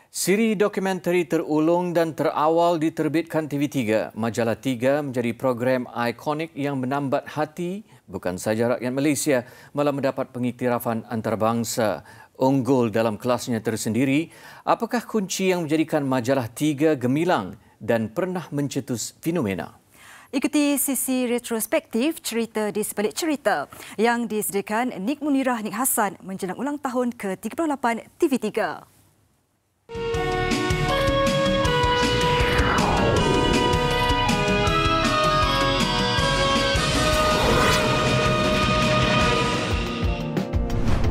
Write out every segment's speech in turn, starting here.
Siri dokumentari terulung dan terawal diterbitkan TV3. Majalah 3 menjadi program ikonik yang menambat hati bukan sahaja rakyat Malaysia, malah mendapat pengiktirafan antarabangsa. Unggul dalam kelasnya tersendiri, apakah kunci yang menjadikan Majalah 3 gemilang dan pernah mencetus fenomena? Ikuti sisi retrospektif cerita di sebalik cerita yang disediakan Nik Munirah Nik Hassan menjelang ulang tahun ke-38 TV3.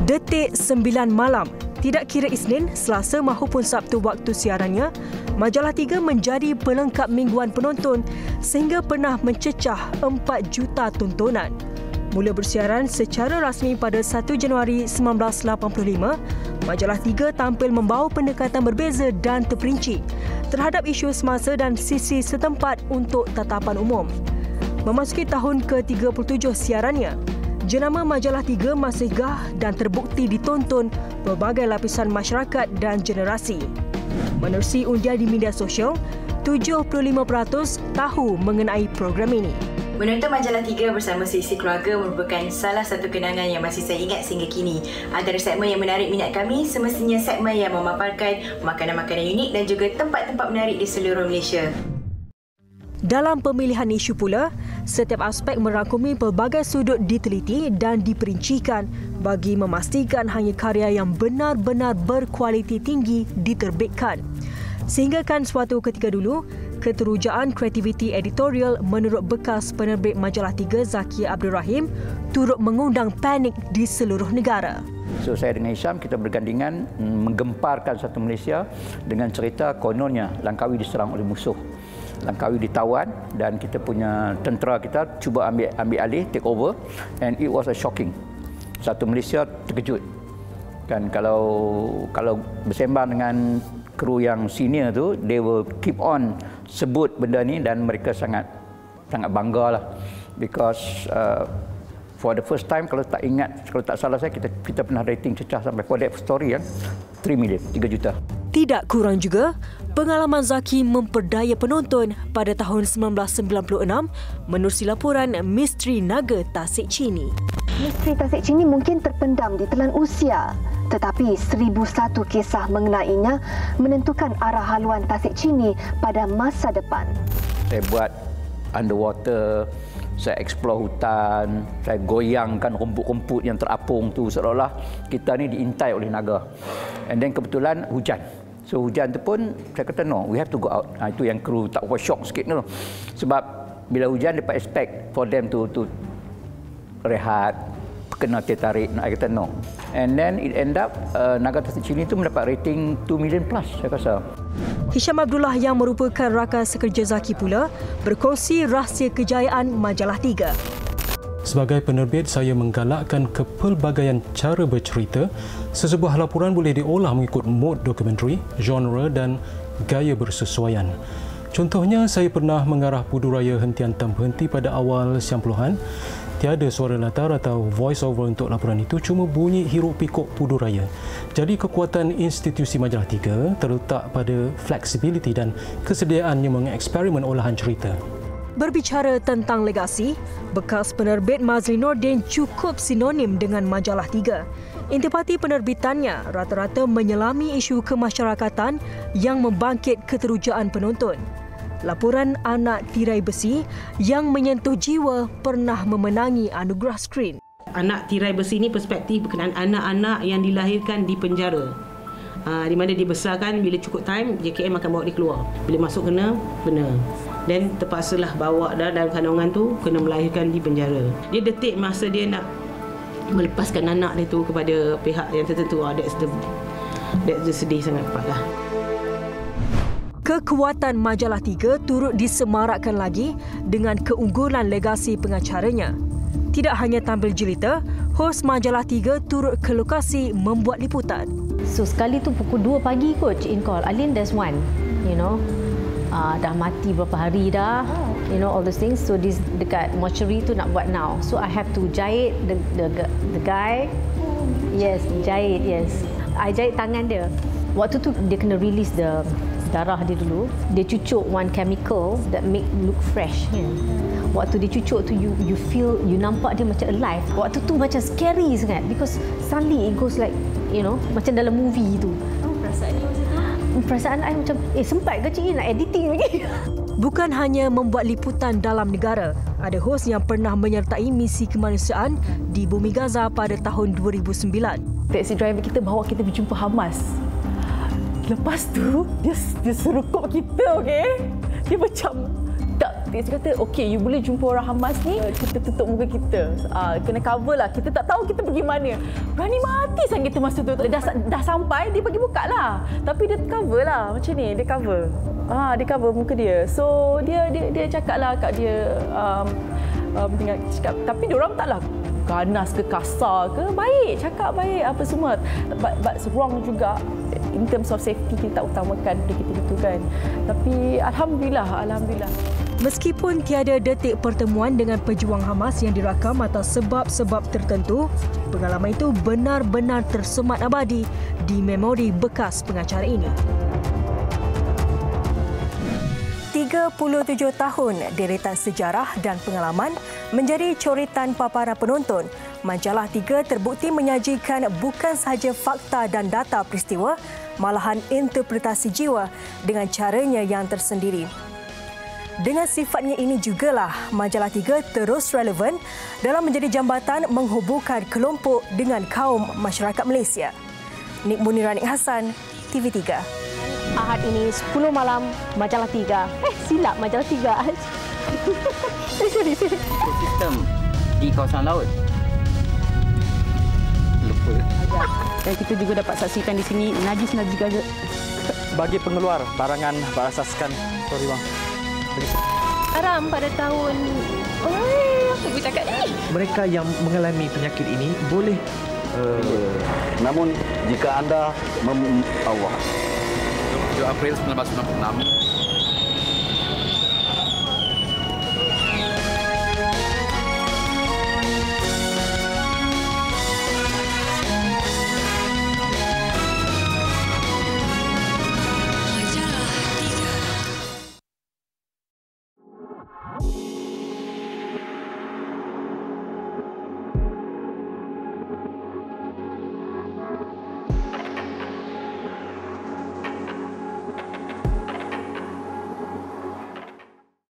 Detik 9 malam, tidak kira Isnin, Selasa maupun Sabtu waktu siarannya, Majalah 3 menjadi pelengkap mingguan penonton sehingga pernah mencecah 4 juta tontonan. Mula bersiaran secara rasmi pada 1 Januari 1985, Majalah 3 tampil membawa pendekatan berbeza dan terperinci terhadap isu semasa dan sisi setempat untuk tatapan umum. Memasuki tahun ke-37 siarannya, jenama Majalah 3 masih gah dan terbukti ditonton berbagai lapisan masyarakat dan generasi. Menerusi undian di media sosial, 75% tahu mengenai program ini. Menonton Majalah 3 bersama seisi keluarga merupakan salah satu kenangan yang masih saya ingat sehingga kini. Antara segmen yang menarik minat kami semestinya segmen yang memaparkan makanan-makanan unik dan juga tempat-tempat menarik di seluruh Malaysia. Dalam pemilihan isu pula, setiap aspek merangkumi pelbagai sudut diteliti dan diperincikan bagi memastikan hanya karya yang benar-benar berkualiti tinggi diterbitkan. Sehinggakan suatu ketika dulu, keterujaan kreativiti editorial menurut bekas penerbit Majalah 3 Zakia Abdul Rahim turut mengundang panik di seluruh negara. So saya dengan Hisham kita bergandingan menggemparkan satu Malaysia dengan cerita kononnya Langkawi diserang oleh musuh. Langkawi ditawan dan kita punya tentera kita cuba ambil alih, take over, and it was a shocking. Satu Malaysia terkejut. Kan kalau bersembang dengan kru yang senior tu, they will keep on sebut benda ni dan mereka sangat bangga lah, because for the first time, kalau tak salah saya, kita pernah rating cecah sampai for that story 3 million, 3 juta. Tidak kurang juga, pengalaman Zaki memperdaya penonton pada tahun 1996 menerusi laporan Misteri Naga Tasik Chini. Misteri Tasik Chini mungkin terpendam di telan usia, tetapi 1001 kisah mengenainya menentukan arah haluan Tasik Chini pada masa depan. Saya buat underwater, saya explore hutan, saya goyangkan rumput-rumput yang terapung tu seolah-olah kita ni diintai oleh naga. And then kebetulan hujan. So hujan tu pun saya kata no, we have to go out. Itu yang kru tak shock sikit tu. Sebab bila hujan dapat expect for them to rehat, kena tertarik. Saya kata no. And then it end up Naga Tasik Chini tu mendapat rating 2 million plus saya rasa. Hisham Abdullah yang merupakan rakan sekerja Zaki pula berkongsi rahsia kejayaan Majalah 3. Sebagai penerbit, saya menggalakkan kepelbagaian cara bercerita. Sesebuah laporan boleh diolah mengikut mod dokumentari, genre dan gaya bersesuaian. Contohnya, saya pernah mengarah Puduraya hentian tanpa henti pada awal 90-an. Tiada suara latar atau voice over untuk laporan itu, cuma bunyi hiruk pikuk Puduraya. Jadi kekuatan institusi Majalah 3 terletak pada flexibility dan kesediaannya mengeksperimen olahan cerita. Berbicara tentang legasi, bekas penerbit Mazli Nordin cukup sinonim dengan Majalah 3. Intipati penerbitannya rata-rata menyelami isu kemasyarakatan yang membangkit keterujaan penonton. Laporan Anak Tirai Besi yang menyentuh jiwa pernah memenangi anugerah skrin. Anak Tirai Besi ini perspektif berkenaan anak-anak yang dilahirkan di penjara. Di mana dibesarkan, bila cukup time, JKM akan bawa dia keluar. Bila masuk kena. Dan terpaksalah bawa dalam kandungan tu, kena melahirkan di penjara. Dia detik masa dia nak melepaskan anak dia tu kepada pihak yang tertentu. That's the sedih sangat lah. Kekuatan Majalah 3 turut disemarakkan lagi dengan keunggulan legasi pengacaranya. Tidak hanya tampil jelita, hos Majalah 3 turut ke lokasi membuat liputan. So sekali tu pukul 2 pagi coach in call. Alin, there's one. Dah mati berapa hari dah. All those things. So this dekat mortuary tu nak buat now. So I have to jahit the guy. Yes, jahit, yes. I jahit tangan dia. Waktu tu dia kena release the darah dia dulu. Dia cucuk one chemical that make look fresh. Waktu dia cucuk tu you feel, you nampak dia macam alive. Waktu tu macam scary sangat because suddenly it goes like, you know, macam dalam movie tu. Perasaan ni macam tu? Perasaan I macam, sempat ke Cik nak editing lagi? Bukan hanya membuat liputan dalam negara, ada hos yang pernah menyertai misi kemanusiaan di Bumi Gaza pada tahun 2009. Taxi driver kita bawa kita berjumpa Hamas. Lepas tu, dia serukuk kita, okey? Dia macam, tak, dia kata, okey, you boleh jumpa orang Hamas ni, kita tutup muka kita. Kena cover lah, kita tak tahu kita pergi mana. Berani mati sang kita masa tu. Dah sampai, dia bagi buka lah. Tapi dia cover lah, macam ni, dia cover. Dia cover muka dia. So, dia cakap lah kat dia, cakap, tapi diorang taklah ganas ke kasar ke, baik, cakap baik apa semua. But wrong juga in terms of safety, kita tak utamakan kita itu kan. Tapi alhamdulillah. Meskipun tiada detik pertemuan dengan pejuang Hamas yang dirakam atas sebab-sebab tertentu, pengalaman itu benar-benar tersemat abadi di memori bekas pengacara ini. 37 tahun deretan sejarah dan pengalaman menjadi coretan paparan penonton. Majalah 3 terbukti menyajikan bukan sahaja fakta dan data peristiwa, malahan interpretasi jiwa dengan caranya yang tersendiri. Dengan sifatnya ini jugalah Majalah 3 terus relevan dalam menjadi jambatan menghubungkan kelompok dengan kaum masyarakat Malaysia. Nik Munirah, Nik Hassan, TV3. Ahad ini 10 malam, Majalah 3. Silap Majalah 3. Sorry. Ekosistem di kawasan laut. Lupa. Dan kita juga dapat saksikan di sini najis-najis Gaza. Bagi pengeluar barangan berasaskan, sorry bang. Haram pada tahun... apa aku cakap ni? Mereka yang mengalami penyakit ini boleh... Namun jika anda Allah 7 April 1996